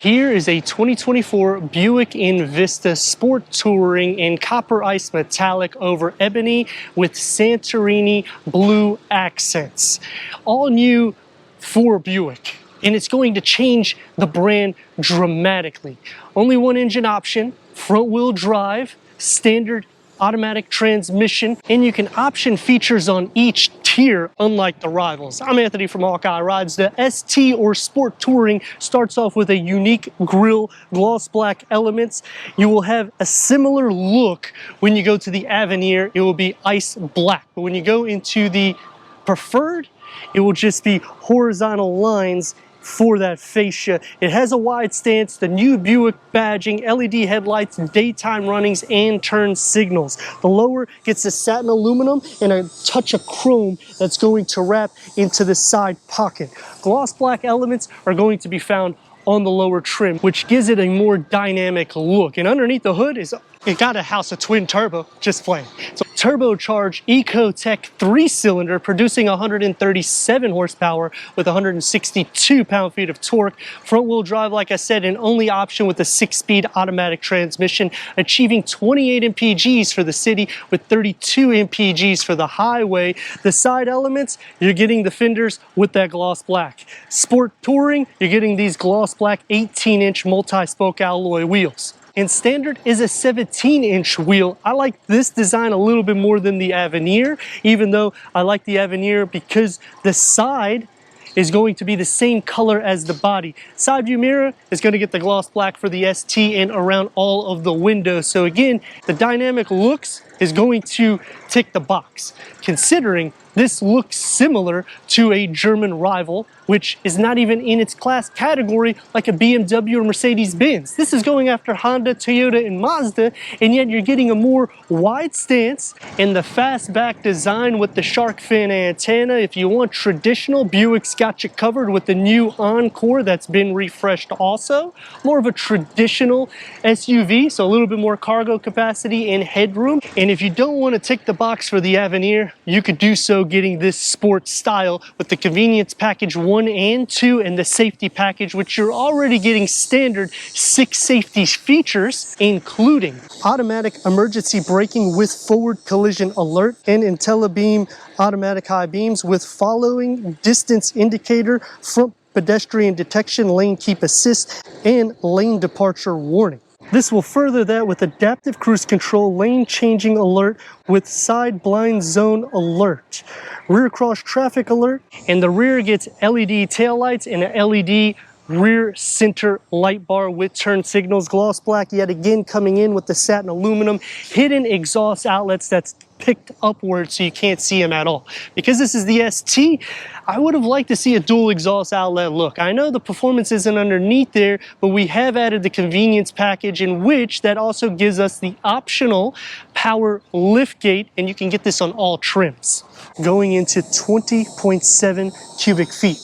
Here is a 2024 Buick Envista Sport Touring in copper ice metallic over ebony with Santorini blue accents. All new for Buick, and it's going to change the brand dramatically. Only one engine option, front wheel drive, standard automatic transmission, and you can option features on each tier unlike the rivals. I'm Anthony from Hawkeye Rides. The ST or Sport Touring starts off with a unique grille, gloss black elements. You will have a similar look when you go to the Avenir. It will be ice black, but when you go into the Preferred, it will just be horizontal lines for that fascia. It has a wide stance, the new Buick badging, LED headlights, daytime runnings, and turn signals. The lower gets the satin aluminum and a touch of chrome that's going to wrap into the side pocket. Gloss black elements are going to be found on the lower trim, which gives it a more dynamic look. And underneath the hood it got a house of twin turbo, just plain. So turbocharged EcoTech 3-cylinder producing 137 horsepower with 162 pound-feet of torque. Front wheel drive, like I said, an only option with a 6-speed automatic transmission, achieving 28 mpgs for the city with 32 mpgs for the highway. The side elements, you're getting the fenders with that gloss black. Sport Touring, you're getting these gloss black 18-inch multi-spoke alloy wheels. And standard is a 17-inch wheel. I like this design a little bit more than the Avenir, even though I like the Avenir because the side is going to be the same color as the body. Side view mirror is going to get the gloss black for the ST and around all of the windows. So again, the dynamic looks is going to tick the box, considering this looks similar to a German rival, which is not even in its class category like a BMW or Mercedes-Benz. This is going after Honda, Toyota, and Mazda, and yet you're getting a more wide stance and the fastback design with the shark fin antenna. If you want traditional, Buick's got you covered with the new Encore that's been refreshed also. More of a traditional SUV, so a little bit more cargo capacity and headroom. And if you don't want to tick the box for the Avenir, you could do so getting this sport style with the convenience package 1 and 2 and the safety package, which you're already getting standard 6 safety features, including automatic emergency braking with forward collision alert and IntelliBeam automatic high beams with following distance indicator, front pedestrian detection, lane keep assist, and lane departure warning. This will further that with adaptive cruise control, lane changing alert with side blind zone alert, rear cross traffic alert, and the rear gets LED taillights and an LED rear center light bar with turn signals. Gloss black yet again coming in with the satin aluminum, hidden exhaust outlets that's picked upward so you can't see them at all. Because this is the ST, I would have liked to see a dual exhaust outlet look. I know the performance isn't underneath there, but we have added the convenience package in which that also gives us the optional power liftgate, and you can get this on all trims. Going into 20.7 cubic feet.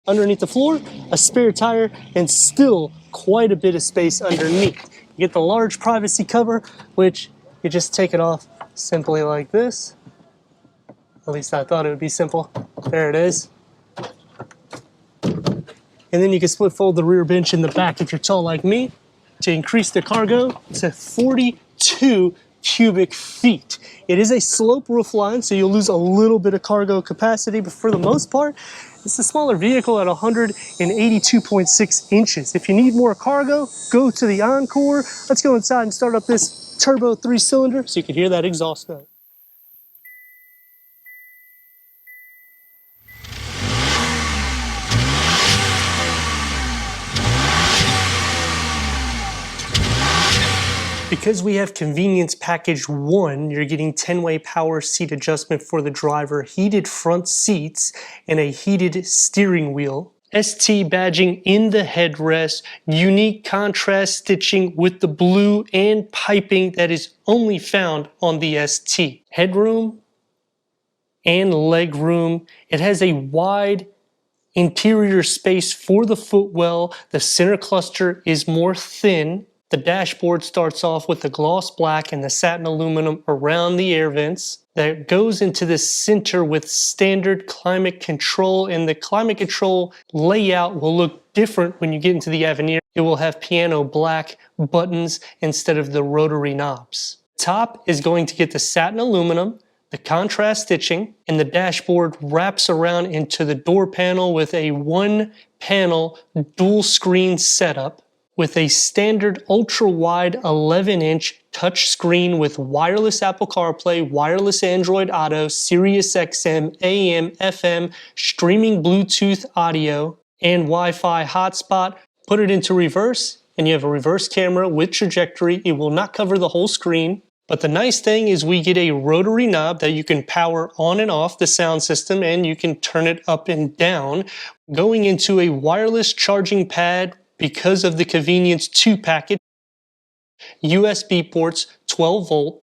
Underneath the floor, a spare tire, and still quite a bit of space underneath. You get the large privacy cover, which you just take it off simply like this. At least I thought it would be simple. There it is. And then you can split fold the rear bench in the back if you're tall like me to increase the cargo to 42 cubic feet. It is a slope roof line, so you'll lose a little bit of cargo capacity, but for the most part, it's a smaller vehicle at 182.6 inches. If you need more cargo, go to the Encore. Let's go inside and start up this turbo 3-cylinder so you can hear that exhaust note. Because we have convenience package 1, you're getting 10-way power seat adjustment for the driver, heated front seats, and a heated steering wheel. ST badging in the headrest, unique contrast stitching with the blue and piping that is only found on the ST. Headroom and legroom. It has a wide interior space for the footwell. The center cluster is more thin. The dashboard starts off with the gloss black and the satin aluminum around the air vents that goes into the center with standard climate control, and the climate control layout will look different when you get into the Avenir. It will have piano black buttons instead of the rotary knobs. Top is going to get the satin aluminum, the contrast stitching, and the dashboard wraps around into the door panel with a one panel dual screen setup with a standard ultra-wide 11-inch touch screen with wireless Apple CarPlay, wireless Android Auto, Sirius XM, AM, FM, streaming Bluetooth audio, and Wi-Fi hotspot. Put it into reverse, and you have a reverse camera with trajectory. It will not cover the whole screen. But the nice thing is we get a rotary knob that you can power on and off the sound system, and you can turn it up and down. Going into a wireless charging pad because of the convenience 2-packet, USB ports, 12 volt.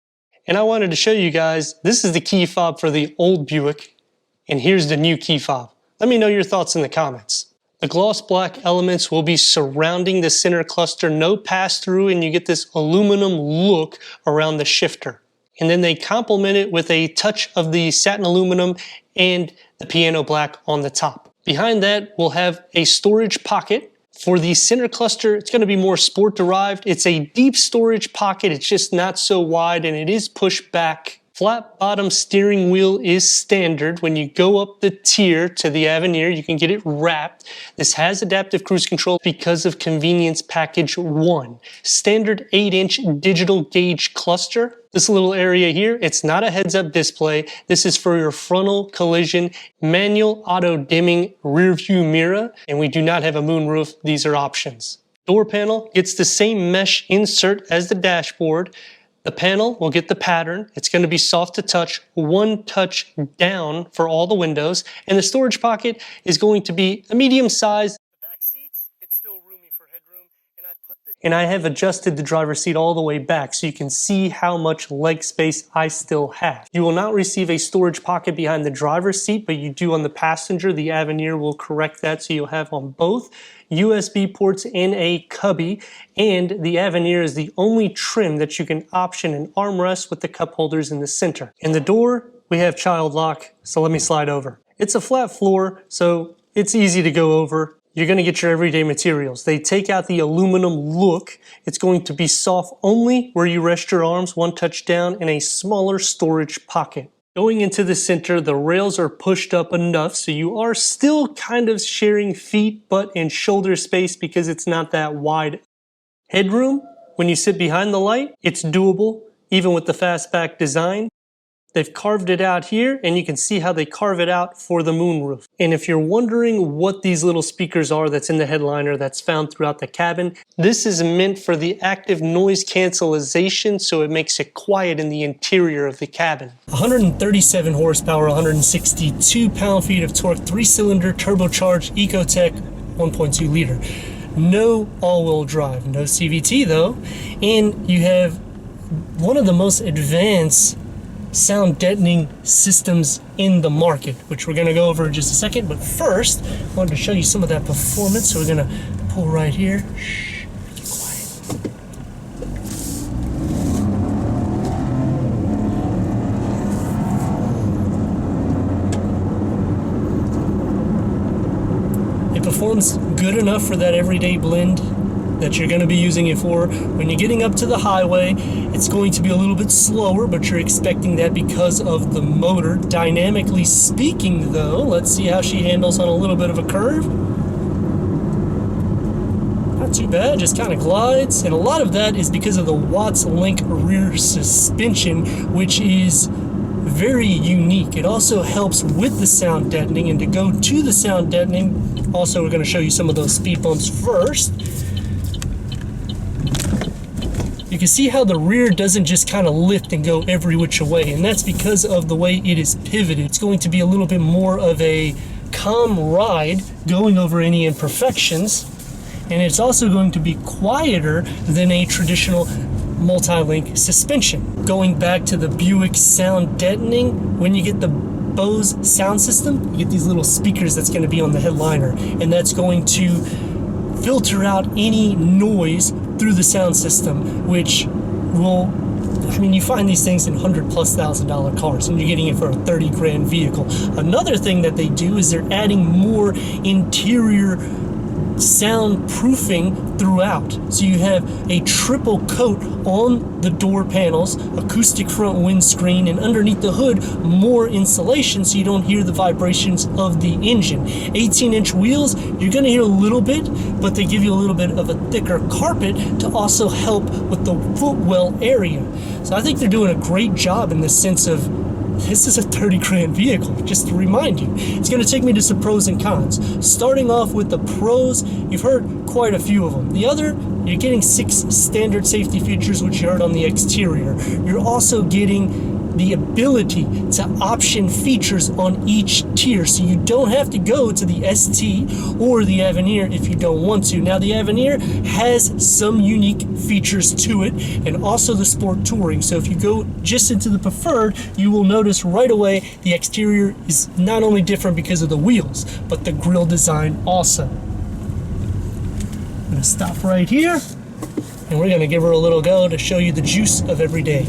And I wanted to show you guys, this is the key fob for the old Buick, and here's the new key fob. Let me know your thoughts in the comments. The gloss black elements will be surrounding the center cluster, no pass-through, and you get this aluminum look around the shifter. And then they complement it with a touch of the satin aluminum and the piano black on the top. Behind that, we'll have a storage pocket. For the center cluster, it's going to be more sport derived. It's a deep storage pocket. It's just not so wide, and it is pushed back. Flat bottom steering wheel is standard. When you go up the tier to the Avenir, you can get it wrapped. This has adaptive cruise control because of convenience package 1. Standard 8-inch digital gauge cluster. This little area here, it's not a heads-up display. This is for your frontal collision, manual auto dimming rear view mirror, and we do not have a moonroof. These are options. Door panel gets the same mesh insert as the dashboard. The panel will get the pattern. It's going to be soft to touch, one touch down for all the windows, and the storage pocket is going to be a medium size. The back seats, it's still roomy for headroom, and I have adjusted the driver's seat all the way back so you can see how much leg space I still have. You will not receive a storage pocket behind the driver's seat, but you do on the passenger. The Avenir will correct that, so you'll have on both USB ports in a cubby, and the Avenir is the only trim that you can option an armrest with the cup holders in the center. In the door, we have child lock, so let me slide over. It's a flat floor, so it's easy to go over. You're going to get your everyday materials. They take out the aluminum look. It's going to be soft only where you rest your arms, one touch down, and a smaller storage pocket. Going into the center, the rails are pushed up enough so you are still kind of sharing feet, butt, and shoulder space because it's not that wide. Headroom, when you sit behind the light, it's doable, even with the fastback design. They've carved it out here, and you can see how they carve it out for the moonroof. And if you're wondering what these little speakers are that's in the headliner that's found throughout the cabin, this is meant for the active noise cancellation, so it makes it quiet in the interior of the cabin. 137 horsepower, 162 pound-feet of torque, 3-cylinder turbocharged Ecotec 1.2 liter. No all-wheel drive, no CVT though, and you have one of the most advanced sound deadening systems in the market, which we're going to go over in just a second. But first, I wanted to show you some of that performance, so we're going to pull right here. Shh, be quiet. It performs good enough for that everyday blend that you're going to be using it for. When you're getting up to the highway, it's going to be a little bit slower, but you're expecting that because of the motor. Dynamically speaking though, let's see how she handles on a little bit of a curve. Not too bad, just kind of glides, and a lot of that is because of the Watts Link rear suspension, which is very unique. It also helps with the sound deadening, and to go to the sound deadening, also we're going to show you some of those speed bumps first. You can see how the rear doesn't just kind of lift and go every which way, and that's because of the way it is pivoted. It's going to be a little bit more of a calm ride, going over any imperfections, and it's also going to be quieter than a traditional multi-link suspension. Going back to the Buick sound deadening, when you get the Bose sound system, you get these little speakers that's going to be on the headliner, and that's going to filter out any noise through the sound system, which will, I mean, you find these things in $100,000+ cars, and you're getting it for a 30 grand vehicle. Another thing that they do is they're adding more interior soundproofing throughout. So you have a triple coat on the door panels, acoustic front windscreen, and underneath the hood, more insulation so you don't hear the vibrations of the engine. 18-inch wheels, you're going to hear a little bit, but they give you a little bit of a thicker carpet to also help with the footwell area. So I think they're doing a great job in the sense of, this is a 30 grand vehicle, just to remind you. It's going to take me to some pros and cons. Starting off with the pros, you've heard quite a few of them. The other, you're getting 6 standard safety features, which you heard on the exterior. You're also getting the ability to option features on each tier, so you don't have to go to the ST or the Avenir if you don't want to. Now, the Avenir has some unique features to it, and also the Sport Touring. So if you go just into the Preferred, you will notice right away the exterior is not only different because of the wheels, but the grille design also. I'm gonna stop right here, and we're gonna give her a little go to show you the juice of every day.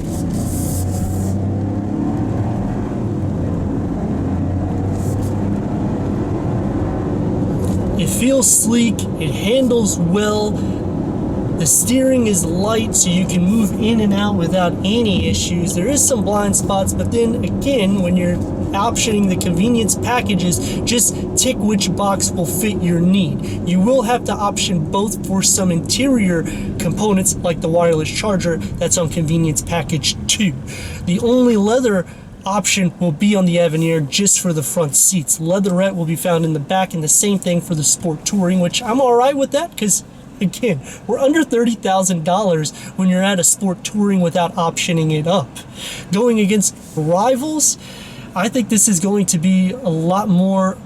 It feels sleek, it handles well, the steering is light so you can move in and out without any issues. There is some blind spots, but then again, when you're optioning the convenience packages, just tick which box will fit your need. You will have to option both for some interior components like the wireless charger that's on convenience package 2. The only leather option will be on the Avenir just for the front seats. Leatherette will be found in the back, and the same thing for the Sport Touring, which I'm all right with that because, again, we're under $30,000 when you're at a Sport Touring without optioning it up. Going against rivals, I think this is going to be a lot more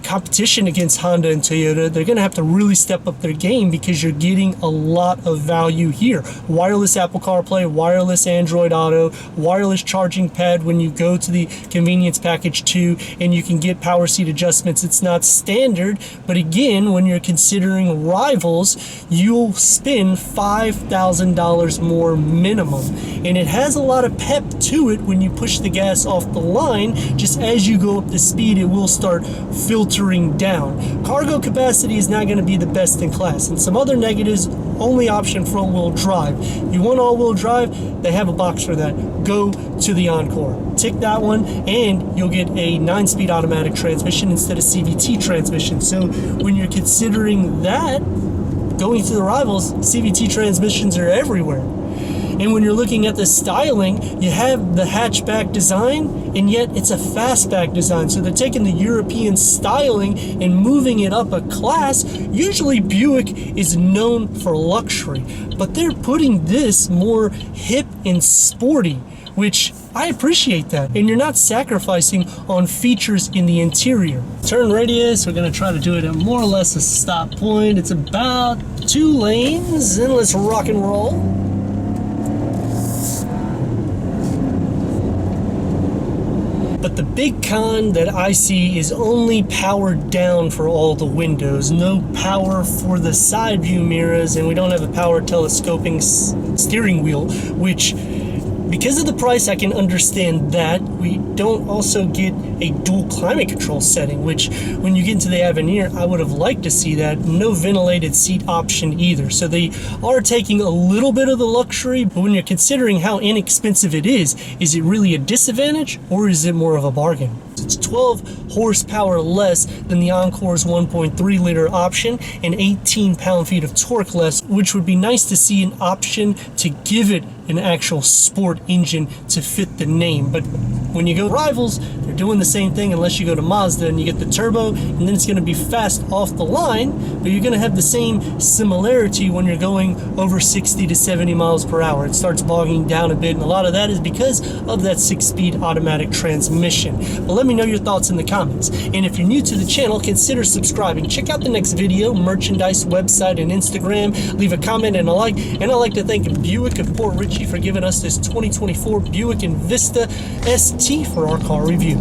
competition against Honda and Toyota. They're going to have to really step up their game because you're getting a lot of value here. Wireless Apple CarPlay, wireless Android Auto, wireless charging pad when you go to the convenience package 2, and you can get power seat adjustments. It's not standard, but again, when you're considering rivals, you'll spend $5,000 more minimum, and it has a lot of pep to it. When you push the gas off the line, just as you go up the speed, it will start filtering down. Cargo capacity is not going to be the best in class, and some other negatives: only option front wheel drive. You want all wheel drive, they have a box for that. Go to the Encore, tick that one, and you'll get a 9-speed automatic transmission instead of CVT transmission. So when you're considering that, going to the rivals, CVT transmissions are everywhere. And when you're looking at the styling, you have the hatchback design, and yet it's a fastback design. So they're taking the European styling and moving it up a class. Usually Buick is known for luxury, but they're putting this more hip and sporty, which I appreciate that. And you're not sacrificing on features in the interior. Turn radius, we're gonna try to do it at more or less a stop point. It's about 2 lanes, and let's rock and roll. But the big con that I see is only power down for all the windows, no power for the side view mirrors, and we don't have a power telescoping steering wheel, which, because of the price, I can understand that. We don't also get a dual climate control setting, which when you get into the Avenir, I would have liked to see that. No ventilated seat option either. So they are taking a little bit of the luxury, but when you're considering how inexpensive it is it really a disadvantage, or is it more of a bargain? It's 12 horsepower less than the Encore's 1.3 liter option and 18 pound-feet of torque less, which would be nice to see an option to give it an actual sport engine to fit the name. But when you go rivals, they're doing the same thing, unless you go to Mazda and you get the turbo, and then it's going to be fast off the line, but you're going to have the same similarity when you're going over 60 to 70 miles per hour. It starts bogging down a bit, and a lot of that is because of that 6-speed automatic transmission. But let me know your thoughts in the comments. And if you're new to the channel, consider subscribing. Check out the next video, merchandise, website, and Instagram. Leave a comment and a like. And I'd like to thank Buick of Port Richey for giving us this 2024 Buick Envista ST for our car review.